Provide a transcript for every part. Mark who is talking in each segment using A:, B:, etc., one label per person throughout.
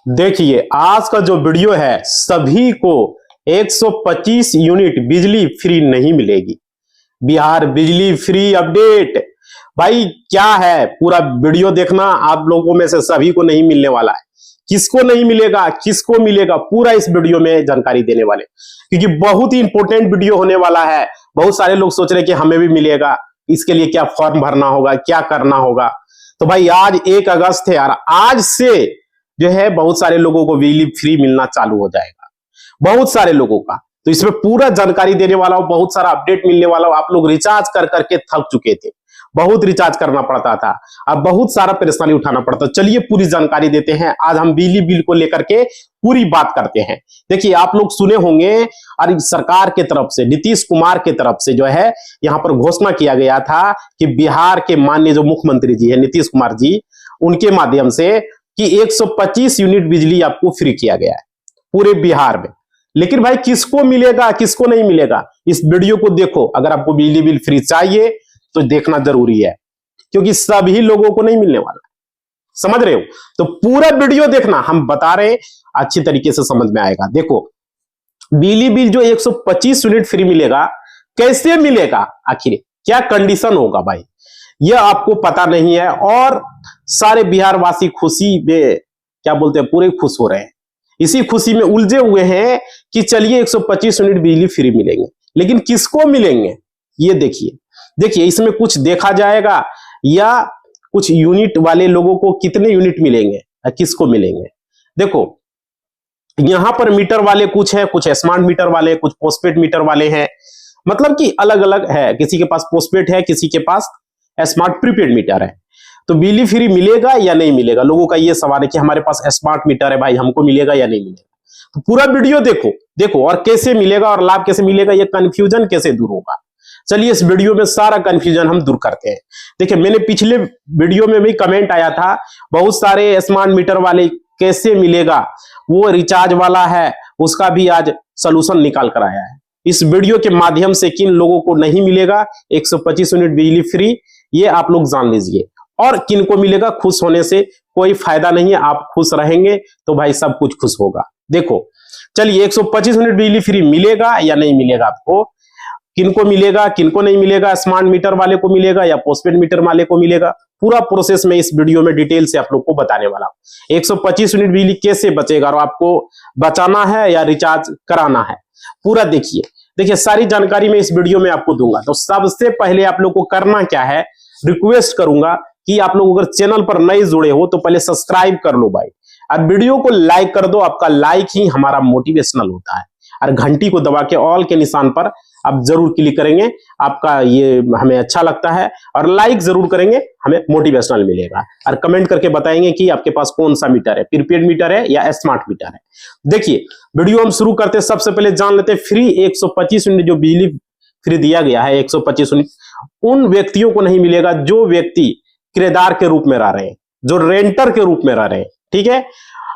A: देखिए आज का जो वीडियो है सभी को 125 यूनिट बिजली फ्री नहीं मिलेगी। बिहार बिजली फ्री अपडेट भाई क्या है, पूरा वीडियो देखना। आप लोगों में से सभी को नहीं मिलने वाला है। किसको नहीं मिलेगा, किसको मिलेगा, पूरा इस वीडियो में जानकारी देने वाले, क्योंकि बहुत ही इंपॉर्टेंट वीडियो होने वाला है। बहुत सारे लोग सोच रहे कि हमें भी मिलेगा, इसके लिए क्या फॉर्म भरना होगा, क्या करना होगा। तो भाई आज 1 अगस्त है यार, आज से जो है बहुत सारे लोगों को बिजली फ्री मिलना चालू हो जाएगा, बहुत सारे लोगों का। तो इसमें पूरा जानकारी देने वाला हूं, बहुत सारा अपडेट मिलने वाला हूं। आप लोग रिचार्ज कर करके थक चुके थे, बहुत रिचार्ज करना पड़ता था, अब बहुत सारा परेशानी उठाना पड़ता। चलिए पूरी जानकारी देते हैं। आज हम बिजली बिल को लेकर के पूरी बात करते हैं। देखिए आप लोग सुने होंगे, और सरकार के तरफ से, नीतीश कुमार के तरफ से जो है यहां पर घोषणा किया गया था कि बिहार के माननीय जो मुख्यमंत्री जी है नीतीश कुमार जी, उनके माध्यम से कि 125 यूनिट बिजली आपको फ्री किया गया है पूरे बिहार में। लेकिन भाई किसको मिलेगा, किसको नहीं मिलेगा, इस वीडियो को देखो। अगर आपको बिजली बिल फ्री चाहिए तो देखना जरूरी है, क्योंकि सभी लोगों को नहीं मिलने वाला, समझ रहे हो। तो पूरा वीडियो देखना, हम बता रहे हैं, अच्छी तरीके से समझ में आएगा। देखो बिजली बिल जो 125 यूनिट फ्री मिलेगा, कैसे मिलेगा, आखिर क्या कंडीशन होगा भाई, यह आपको पता नहीं है। और सारे बिहार वासी खुशी में, क्या बोलते हैं, पूरे खुश हो रहे हैं, इसी खुशी में उलझे हुए हैं कि चलिए 125 यूनिट बिजली फ्री मिलेंगे। लेकिन किसको मिलेंगे ये देखिए। देखिए इसमें कुछ देखा जाएगा, या कुछ यूनिट वाले लोगों को कितने यूनिट मिलेंगे, किसको मिलेंगे। देखो यहां पर मीटर वाले कुछ है, कुछ स्मार्ट मीटर वाले, कुछ पोस्टपेड मीटर वाले हैं, मतलब कि अलग अलग है। किसी के पास पोस्टपेड है, किसी के पास स्मार्ट प्रीपेड मीटर है। तो बिजली फ्री मिलेगा या नहीं मिलेगा, लोगों का ये सवाल है कि हमारे पास स्मार्ट मीटर है भाई, हमको मिलेगा या नहीं मिलेगा। तो पूरा वीडियो देखो देखो, और कैसे मिलेगा और लाभ कैसे मिलेगा, ये कंफ्यूजन कैसे दूर होगा। चलिए इस वीडियो में सारा कंफ्यूजन हम दूर करते हैं। देखिए मैंने पिछले वीडियो में भी कमेंट आया था, बहुत सारे स्मार्ट मीटर वाले कैसे मिलेगा, वो रिचार्ज वाला है, उसका भी आज सोल्यूशन निकाल कर आया है। इस वीडियो के माध्यम से किन लोगों को नहीं मिलेगा 125 यूनिट बिजली फ्री, ये आप लोग जान लीजिए। और किन को मिलेगा, खुश होने से कोई फायदा नहीं है। आप खुश रहेंगे तो भाई सब कुछ खुश होगा। देखो चलिए 125 यूनिट बिजली फ्री मिलेगा या नहीं मिलेगा, आपको किनको मिलेगा, किनको नहीं मिलेगा, स्मार्ट मीटर वाले को मिलेगा या पोस्टपेड मीटर वाले को मिलेगा, पूरा प्रोसेस में इस वीडियो में डिटेल से आप लोग को बताने वाला हूं। 125 यूनिट बिजली कैसे बचेगा, और आपको बचाना है या रिचार्ज कराना है, पूरा देखिए। देखिए सारी जानकारी मैं इस वीडियो में आपको दूंगा। तो सबसे पहले आप लोग को करना क्या है, रिक्वेस्ट करूंगा कि आप लोग अगर चैनल पर नए जुड़े हो तो पहले सब्सक्राइब कर लो भाई, और वीडियो को लाइक कर दो। आपका लाइक ही हमारा मोटिवेशनल होता है, और घंटी को दबा के ऑल के निशान पर आप जरूर क्लिक करेंगे, आपका ये हमें अच्छा लगता है। और लाइक जरूर करेंगे, हमें मोटिवेशनल मिलेगा। और कमेंट करके बताएंगे कि आपके पास कौन सा मीटर है, प्रीपेड मीटर है या स्मार्ट मीटर है। देखिए वीडियो हम शुरू करते हैं, सबसे पहले जान लेते हैं फ्री 125 यूनिट जो बिजली फ्री दिया गया है 125 यूनिट, उन व्यक्तियों को नहीं मिलेगा जो व्यक्ति किराएदार के रूप में रह रहे हैं, जो रेंटर के रूप में रह रहे हैं, ठीक है।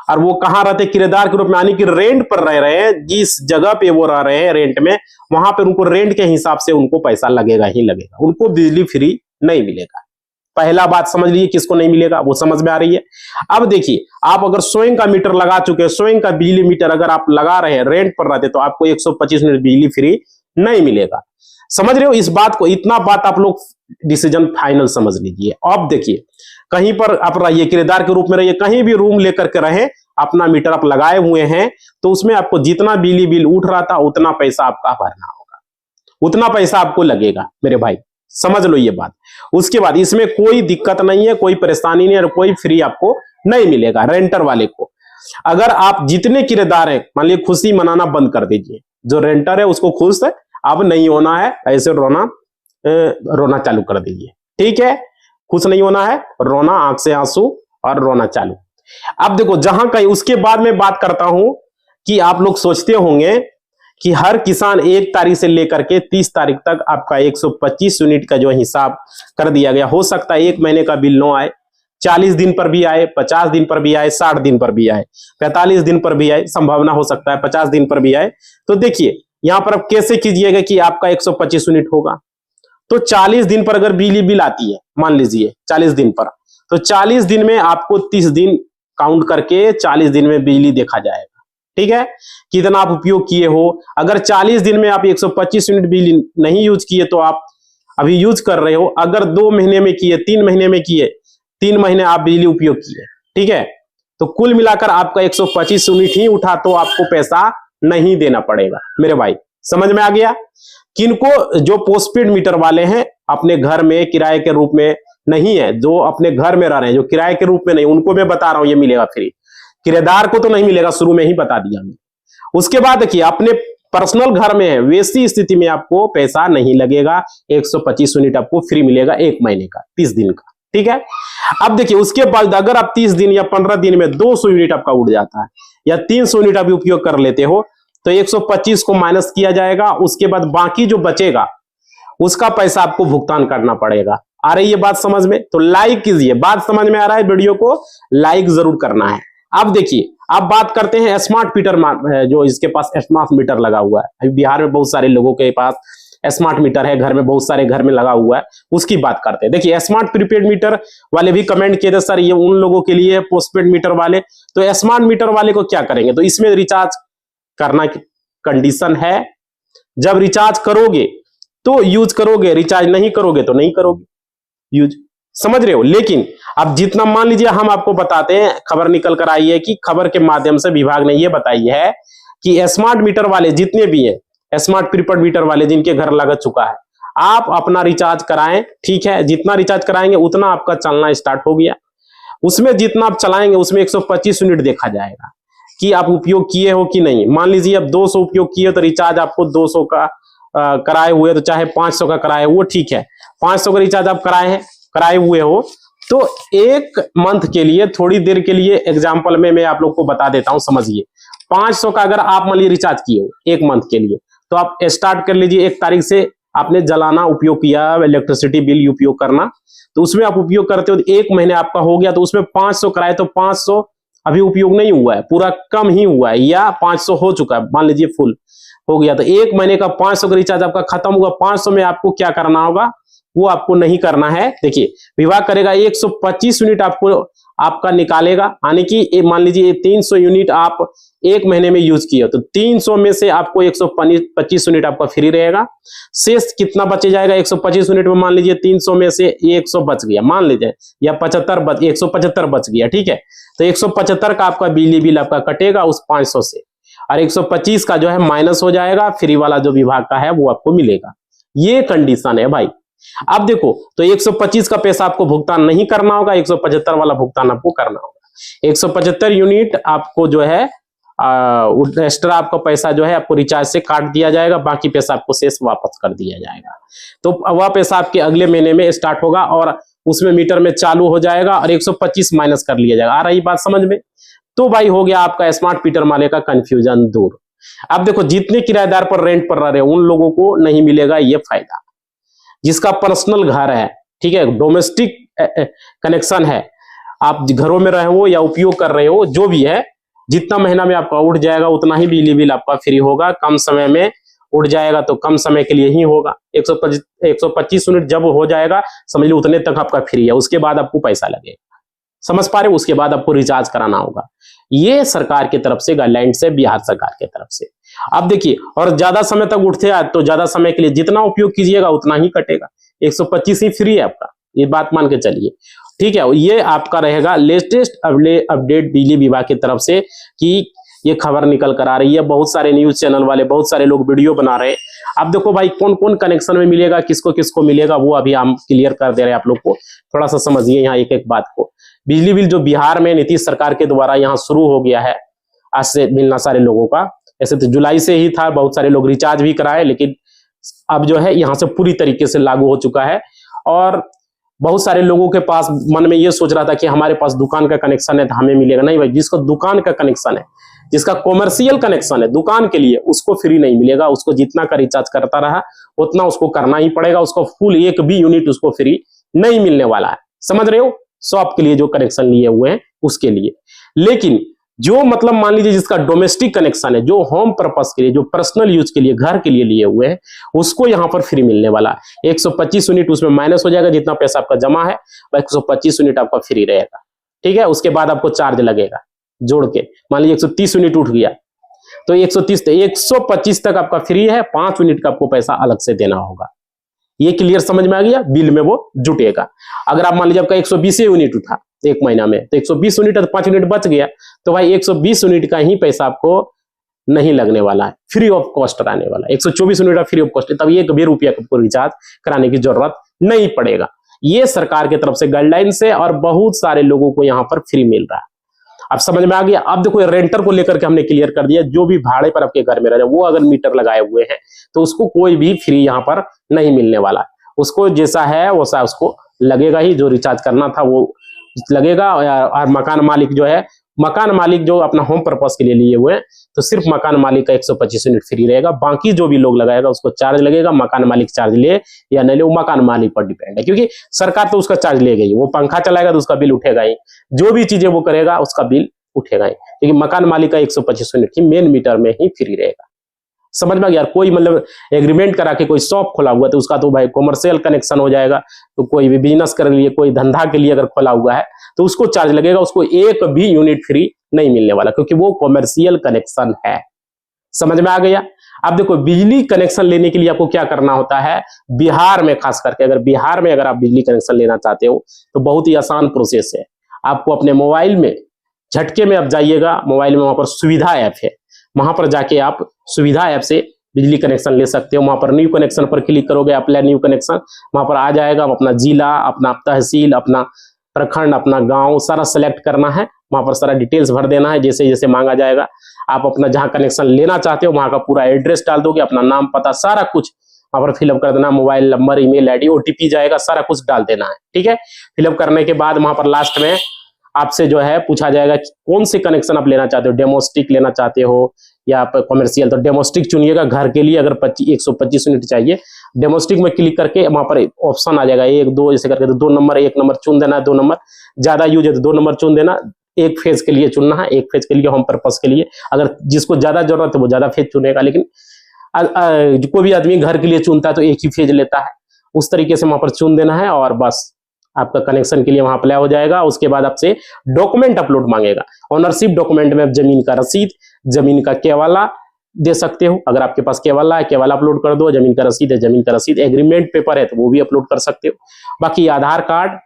A: और वो कहां रहते हैं, किराएदार के रूप में, यानी कि रेंट पर रह रहे हैं। जिस जगह पे वो रह रहे हैं रेंट में, वहां पर उनको रेंट के हिसाब से उनको पैसा लगेगा ही लगेगा, उनको बिजली फ्री नहीं मिलेगा। पहला बात समझ लीजिए, किसको नहीं मिलेगा वो समझ में आ रही है। अब देखिए आप अगर स्वयं का मीटर लगा चुके हैं, स्वयं का बिजली मीटर अगर आप लगा रहे हैं, रेंट पर रहते, तो आपको 125 यूनिट बिजली फ्री नहीं मिलेगा। समझ रहे हो इस बात को, इतना बात आप लोग डिसीजन फाइनल समझ लीजिए। अब देखिए कहीं पर आप रहिए, किराएदार के रूप में रहिए, कहीं भी रूम लेकर के रहे, अपना मीटर आप लगाए हुए हैं, तो उसमें आपको जितना बिजली बिल उठ रहा था उतना पैसा आपका भरना होगा, उतना पैसा आपको लगेगा मेरे भाई, समझ लो ये बात। उसके बाद इसमें कोई दिक्कत नहीं है, कोई परेशानी नहीं है, और कोई फ्री आपको नहीं मिलेगा रेंटर वाले को। अगर आप जितने किराएदार हैं, मान लीजिए खुशी मनाना बंद कर दीजिए, जो रेंटर है उसको खुश है, अब नहीं होना है ऐसे रोना चालू कर दीजिए, ठीक है। खुश नहीं होना है, रोना, आंख से आंसू और रोना चालू। अब देखो जहां कहीं, उसके बाद में बात करता हूं कि आप लोग सोचते होंगे कि हर किसान 1 तारीख से लेकर के 30 तारीख तक आपका 125 यूनिट का जो हिसाब कर दिया गया। हो सकता है 1 महीने का बिल न आए, 40 दिन पर भी आए, 50 दिन पर भी आए, 60 दिन पर भी आए, 45 दिन पर भी आए, संभावना हो सकता है 50 दिन पर भी आए। तो देखिए यहां पर आप कैसे कीजिएगा कि आपका 125 यूनिट होगा। तो 40 दिन पर अगर बिजली बिल आती है, मान लीजिए 40 दिन पर, तो 40 दिन में आपको 30 दिन काउंट करके 40 दिन में बिजली देखा जाएगा। ठीक है, कितना आप उपयोग किए हो। अगर 40 दिन में आप 125 यूनिट बिजली नहीं यूज किए तो आप अभी यूज कर रहे हो। अगर 2 महीने में किए, 3 महीने में किए, 3 महीने आप बिजली उपयोग किए, ठीक है, तो कुल मिलाकर आपका 125 यूनिट ही उठा तो आपको पैसा नहीं देना पड़ेगा मेरे भाई। समझ में आ गया। किनको, जो पोस्टपेड मीटर वाले हैं, अपने घर में किराए के रूप में नहीं है, जो अपने घर में रह रहे हैं, जो किराए के रूप में नहीं, उनको मैं बता रहा हूं ये मिलेगा फ्री। किराएदार को तो नहीं मिलेगा, शुरू में ही बता दिया हमने। उसके बाद देखिए, अपने पर्सनल घर में है, वैसी स्थिति में आपको पैसा नहीं लगेगा। 125 यूनिट आपको फ्री मिलेगा 1 महीने का, 30 दिन का। ठीक है, अब देखिए उसके बाद अगर आप 30 दिन या 15 दिन में 200 यूनिट आपका उड़ जाता है या 300 यूनिट आप उपयोग कर लेते हो तो 125 को माइनस किया जाएगा। उसके बाद बाकी जो बचेगा उसका पैसा आपको भुगतान करना पड़ेगा। आ रही है बात समझ में? तो लाइक कीजिए। बात समझ में आ रहा है? वीडियो को लाइक जरूर करना है। अब देखिए, अब बात करते हैं स्मार्ट मीटर, जो इसके पास स्मार्ट मीटर लगा हुआ है। अभी बिहार में बहुत सारे लोगों के पास स्मार्ट मीटर है, घर में बहुत सारे घर में लगा हुआ है, उसकी बात करते हैं। देखिए, स्मार्ट प्रीपेड मीटर वाले भी कमेंट किए थे, सर ये उन लोगों के लिए पोस्टपेड मीटर वाले। तो स्मार्ट मीटर वाले को क्या करेंगे? तो इसमें रिचार्ज करना कंडीशन है। जब रिचार्ज करोगे तो यूज करोगे, रिचार्ज नहीं करोगे तो नहीं करोगे यूज। समझ रहे हो? लेकिन अब जितना, मान लीजिए हम आपको बताते हैं, खबर निकल कर आई है कि खबर के माध्यम से विभाग ने यह बताई है कि स्मार्ट मीटर वाले जितने भी हैं, स्मार्ट प्रीपेड मीटर वाले जिनके घर लग चुका है, आप अपना रिचार्ज कराएं। ठीक है, जितना रिचार्ज कराएंगे उतना आपका चलना स्टार्ट हो गया। उसमें जितना आप चलाएंगे उसमें 125 यूनिट देखा जाएगा कि आप उपयोग किए हो कि नहीं। मान लीजिए अब 200 उपयोग किए तो रिचार्ज आपको 200 का कराए हुए, तो चाहे 500 का कराए वो ठीक है, 500 का रिचार्ज आप कराए हुए हो तो 1 मंथ के लिए, थोड़ी देर के लिए एग्जांपल में मैं आप लोग को बता देता हूं, समझिए। 500 का अगर आप मान लीजिए रिचार्ज किए हो 1 मंथ के लिए, तो आप स्टार्ट कर लीजिए 1 तारीख से आपने जलाना उपयोग किया, इलेक्ट्रिसिटी बिल उपयोग करना, तो उसमें आप उपयोग करते हो, 1 महीने आपका हो गया, तो उसमें 500 कराए तो 500 अभी उपयोग नहीं हुआ है, पूरा कम ही हुआ है, या 500 हो चुका है, मान लीजिए फुल हो गया, तो 1 महीने का 500 का रिचार्ज आपका खत्म हुआ। 500 में आपको क्या करना होगा, वो आपको नहीं करना है। देखिए, विभाग करेगा 125 यूनिट आपका निकालेगा, यानी कि मान लीजिए 300 यूनिट आप 1 महीने में यूज किए, तो 300 में से आपको 125 यूनिट आपका फ्री रहेगा। शेष कितना बचे जाएगा 125 यूनिट में? मान लीजिए 300 में से 100 बच गया, मान लीजिए, या 175 बच गया। ठीक है, तो 175 का आपका बिजली बिल आपका कटेगा उस 500 से, और 125 का जो है माइनस हो जाएगा, फ्री वाला जो विभाग का है वो आपको मिलेगा। ये कंडीशन है भाई। अब देखो, तो 125 का पैसा आपको भुगतान नहीं करना होगा, 175 वाला भुगतान आपको करना होगा। 175 यूनिट आपको जो है एक्स्ट्रा आपका पैसा जो है आपको रिचार्ज से काट दिया जाएगा, बाकी पैसा आपको शेष वापस कर दिया जाएगा। तो वह पैसा आपके अगले महीने में स्टार्ट होगा और उसमें मीटर में चालू हो जाएगा और 125 माइनस कर लिया जाएगा। आ रही बात समझ में? तो भाई हो गया आपका स्मार्ट मीटर वाले का कंफ्यूजन दूर। अब देखो, जितने किराएदार पर रेंट पर रह रहे उन लोगों को नहीं मिलेगा ये फायदा। जिसका पर्सनल घर है, ठीक है, डोमेस्टिक कनेक्शन है, आप घरों में रहे हो या उपयोग कर रहे हो, जो भी है, जितना महीना में आपका उठ जाएगा उतना ही बिजली बिल आपका फ्री होगा। कम समय में उठ जाएगा तो कम समय के लिए ही होगा। 125 यूनिट जब हो जाएगा समझ लो उतने तक आपका फ्री है, उसके बाद आपको पैसा लगेगा। समझ पा रहे हो? उसके बाद आपको रिचार्ज कराना होगा। ये सरकार की तरफ से गाइडलाइंस है, बिहार सरकार की तरफ से। अब देखिए, और ज्यादा समय तक उठते हैं तो ज्यादा समय के लिए जितना उपयोग कीजिएगा उतना ही कटेगा। 125 ही फ्री है आपका, ये बात मान के चलिए। ठीक है, ये आपका रहेगा लेटेस्ट अपडेट बिजली विभाग की तरफ से कि ये खबर निकल कर आ रही है। बहुत सारे न्यूज चैनल वाले, बहुत सारे लोग वीडियो बना रहे हैं। अब देखो भाई, कौन कौन कनेक्शन में मिलेगा, किसको किसको मिलेगा, वो अभी हम क्लियर कर दे रहे हैं आप लोग को। थोड़ा सा समझिए यहाँ एक एक बात को। बिजली बिल जो बिहार में नीतीश सरकार के द्वारा यहाँ शुरू हो गया है, आज से मिलना सारे लोगों का। ऐसे तो जुलाई से ही था, बहुत सारे लोग रिचार्ज भी कराए, लेकिन अब जो है यहाँ से पूरी तरीके से लागू हो चुका है। और बहुत सारे लोगों के पास मन में ये सोच रहा था कि हमारे पास दुकान का कनेक्शन है तो हमें मिलेगा। नहीं भाई, जिसको दुकान का कनेक्शन है, जिसका कॉमर्शियल कनेक्शन है दुकान के लिए, उसको फ्री नहीं मिलेगा। उसको जितना का रिचार्ज करता रहा उतना उसको करना ही पड़ेगा। उसको फुल 1 भी यूनिट उसको फ्री नहीं मिलने वाला है। समझ रहे हो? शॉप के लिए जो कनेक्शन लिए हुए हैं उसके लिए। लेकिन जो मतलब मान लीजिए जिसका डोमेस्टिक कनेक्शन है, जो होम पर्पस के लिए, जो पर्सनल यूज के लिए, घर के लिए हुए हैं, उसको यहाँ पर फ्री मिलने वाला है। 125 यूनिट उसमें माइनस हो जाएगा, जितना पैसा आपका जमा है 125 यूनिट आपका फ्री रहेगा। ठीक है, उसके बाद आपको चार्ज लगेगा जोड़ के। मान लीजिए 130 यूनिट उठ गया तो 130 125 तक आपका फ्री है, 5 यूनिट का आपको पैसा अलग से देना होगा। ये क्लियर समझ में आ गया, बिल में वो जुटेगा। अगर आप मान लीजिए आपका 120 यूनिट उठा एक महीना में, तो 120 यूनिट है तो 5 यूनिट बच गया, तो भाई 120 यूनिट का ही पैसा आपको नहीं लगने वाला है, फ्री ऑफ कॉस्ट रहने वाला है। 124 यूनिट फ्री ऑफ कॉस्ट, तब 1 भी रुपया आपको रिचार्ज कराने की जरूरत नहीं पड़ेगा। ये सरकार की तरफ से गाइडलाइंस है और बहुत सारे लोगों को यहाँ पर फ्री मिल रहा है। अब समझ में आ गया। अब देखो रेंटर को लेकर के हमने क्लियर कर दिया, जो भी भाड़े पर आपके घर में रह रहे वो अगर मीटर लगाए हुए हैं तो उसको कोई भी फ्री यहाँ पर नहीं मिलने वाला, उसको जैसा है वैसा उसको लगेगा ही, जो रिचार्ज करना था वो लगेगा। और मकान मालिक जो है, मकान मालिक जो अपना होम पर्पस के लिए लिए हुए हैं तो सिर्फ मकान मालिक का 125 यूनिट फ्री रहेगा, बाकी जो भी लोग लगाएगा उसको चार्ज लगेगा। मकान मालिक चार्ज ले या नहीं ले वो मकान मालिक पर डिपेंड है, क्योंकि सरकार तो उसका चार्ज लेगा ही। वो पंखा चलाएगा तो उसका बिल उठेगा ही, जो भी चीजें वो करेगा उसका बिल उठेगा ही, लेकिन मकान मालिक का 125 यूनिट ही मेन मीटर में ही फ्री रहेगा। समझ में आ गया। कोई मतलब एग्रीमेंट करा के कोई शॉप खोला हुआ तो उसका तो भाई कॉमर्शियल कनेक्शन हो जाएगा, तो कोई भी बिजनेस कर लिए, कोई धंधा के लिए अगर खोला हुआ है तो उसको चार्ज लगेगा, उसको 1 भी यूनिट फ्री नहीं मिलने वाला, क्योंकि वो कॉमर्शियल कनेक्शन है। समझ में आ गया। अब देखो बिजली कनेक्शन लेने के लिए आपको क्या करना होता है, बिहार में खास करके, अगर बिहार में अगर आप बिजली कनेक्शन लेना चाहते हो तो बहुत ही आसान प्रोसेस है। आपको अपने मोबाइल में झटके में आप जाइएगा, मोबाइल में वहां पर सुविधा ऐप है, वहां पर जाके आप सुविधा ऐप से बिजली कनेक्शन ले सकते हो। वहां पर न्यू कनेक्शन पर क्लिक करोगे, अप्लाई न्यू कनेक्शन, वहां पर आ जाएगा। अपना जिला, अपना तहसील, अपना प्रखंड, अपना गांव सारा सेलेक्ट करना है, वहां पर सारा डिटेल्स भर देना है जैसे जैसे मांगा जाएगा। आप अपना जहां कनेक्शन लेना चाहते हो वहां का पूरा एड्रेस डाल दोगे, अपना नाम पता सारा कुछ वहां पर फिलअप कर देना, mobile number, email ID, OTP जाएगा, सारा कुछ डाल देना है। ठीक है, फिलअप करने के बाद वहां पर लास्ट में आपसे जो है पूछा जाएगा कि कौन से कनेक्शन आप लेना चाहते हो, डेमोस्टिक लेना चाहते हो या आप कॉमर्शियल, तो डेमोस्टिक चुनिएगा घर के लिए। अगर 125 यूनिट चाहिए, डेमोस्टिक में क्लिक करके वहां पर ऑप्शन आ जाएगा 1 2 ऐसे करके, तो 2 नंबर, 1 नंबर चुन देना है। 2 नंबर ज्यादा यूज है तो 2 नंबर चुन देना। 1 फेज के लिए चुनना है, 1 फेज के लिए होम पर्पस के लिए, अगर जिसको ज्यादा जरूरत है वो ज्यादा फेज चुनेगा, लेकिन कोई भी आदमी घर के लिए चुनता है तो 1 ही फेज लेता है। उस तरीके से वहां पर चुन देना है और बस आपका कनेक्शन के लिए वहां अप्लाई हो जाएगा। उसके बाद आपसे डॉक्यूमेंट अपलोड मांगेगा। ओनरशिप डॉक्यूमेंट में आप जमीन का रसीद, जमीन का केवाला दे सकते हो, अगर आपके पास केवाला है केवाला अपलोड कर दो, जमीन का रसीद है जमीन का रसीद, एग्रीमेंट पेपर है तो वो भी अपलोड कर सकते हो। बाकी आधार कार्ड,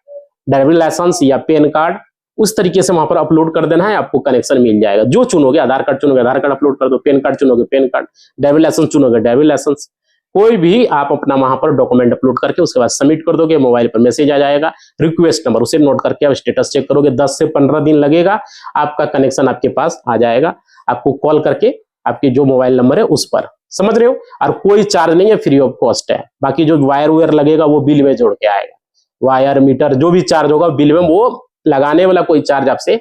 A: ड्राइविंग लाइसेंस या पैन कार्ड उस तरीके से वहां पर अपलोड कर देना है, आपको कनेक्शन मिल जाएगा। जो चुनोगे, आधार कार्ड चुनोगे आधार कार्ड अपलोड कर दो, पैन कार्ड चुनोगे पैन कार्ड, ड्राइविंग लाइसेंस चुनोगे ड्राइविंग लाइसेंस, कोई भी आप अपना वहां पर डॉक्यूमेंट अपलोड करके उसके बाद सबमिट कर दोगे। मोबाइल पर मैसेज आ जाएगा, रिक्वेस्ट नंबर, उसे नोट करके आप स्टेटस चेक करोगे। 10 से 15 दिन लगेगा, आपका कनेक्शन आपके पास आ जाएगा। आपको कॉल करके आपकी जो मोबाइल नंबर है उस पर, समझ रहे हो। और कोई चार्ज नहीं है, फ्री ऑफ कॉस्ट है। बाकी जो वायर वायर लगेगा वो बिल में जोड़ के आएगा, वायर मीटर जो भी चार्ज होगा बिल में, वो लगाने वाला कोई चार्ज आपसे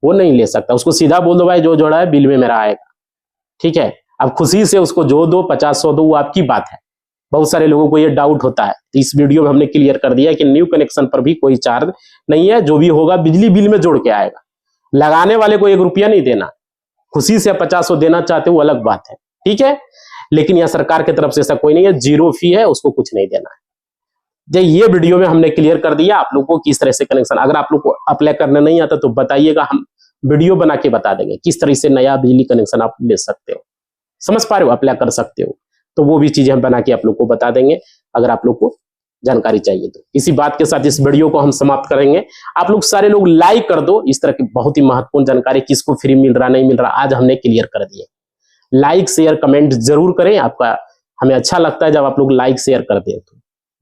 A: वो नहीं ले सकता। उसको सीधा बोल दो भाई जो जोड़ा है बिल में मेरा आएगा, ठीक है। अब खुशी से उसको जो दो, 50-100 दो, वो आपकी बात है। बहुत सारे लोगों को ये डाउट होता है, तो इस वीडियो में हमने क्लियर कर दिया कि न्यू कनेक्शन पर भी कोई चार्ज नहीं है, जो भी होगा बिजली बिल में जोड़ के आएगा। लगाने वाले को 1 रुपया नहीं देना, खुशी से 50-100 देना चाहते हो वो अलग बात है, ठीक है। लेकिन यहाँ सरकार की तरफ से ऐसा कोई नहीं है, 0 फी है, उसको कुछ नहीं देना है। ये वीडियो में हमने क्लियर कर दिया आप लोगों को किस तरह से कनेक्शन, अगर आप लोग को अप्लाई करने नहीं आता तो बताइएगा, हम वीडियो बना के बता देंगे किस तरह से नया बिजली कनेक्शन आप ले सकते हो। समझ पा रहे हो, अप्लाई कर सकते हो, तो वो भी चीजें हम बना के आप लोग को बता देंगे अगर आप लोग को जानकारी चाहिए तो। इसी बात के साथ इस वीडियो को हम समाप्त करेंगे। आप लोग सारे लोग लाइक कर दो, इस तरह की बहुत ही महत्वपूर्ण जानकारी किसको फ्री मिल रहा नहीं मिल रहा आज हमने क्लियर कर दिया। लाइक शेयर कमेंट जरूर करें, आपका हमें अच्छा लगता है जब आप लोग लाइक शेयर करते हैं तो।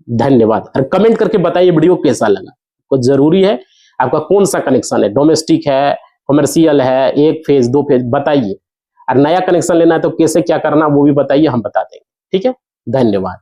A: धन्यवाद। और कमेंट करके बताइए वीडियो कैसा लगा, तो जरूरी है आपका कौन सा कनेक्शन है, डोमेस्टिक है, कमर्शियल है, 1 फेज 2 फेज बताइए। और नया कनेक्शन लेना है तो कैसे क्या करना वो भी बताइए, हम बता देंगे, ठीक है। धन्यवाद।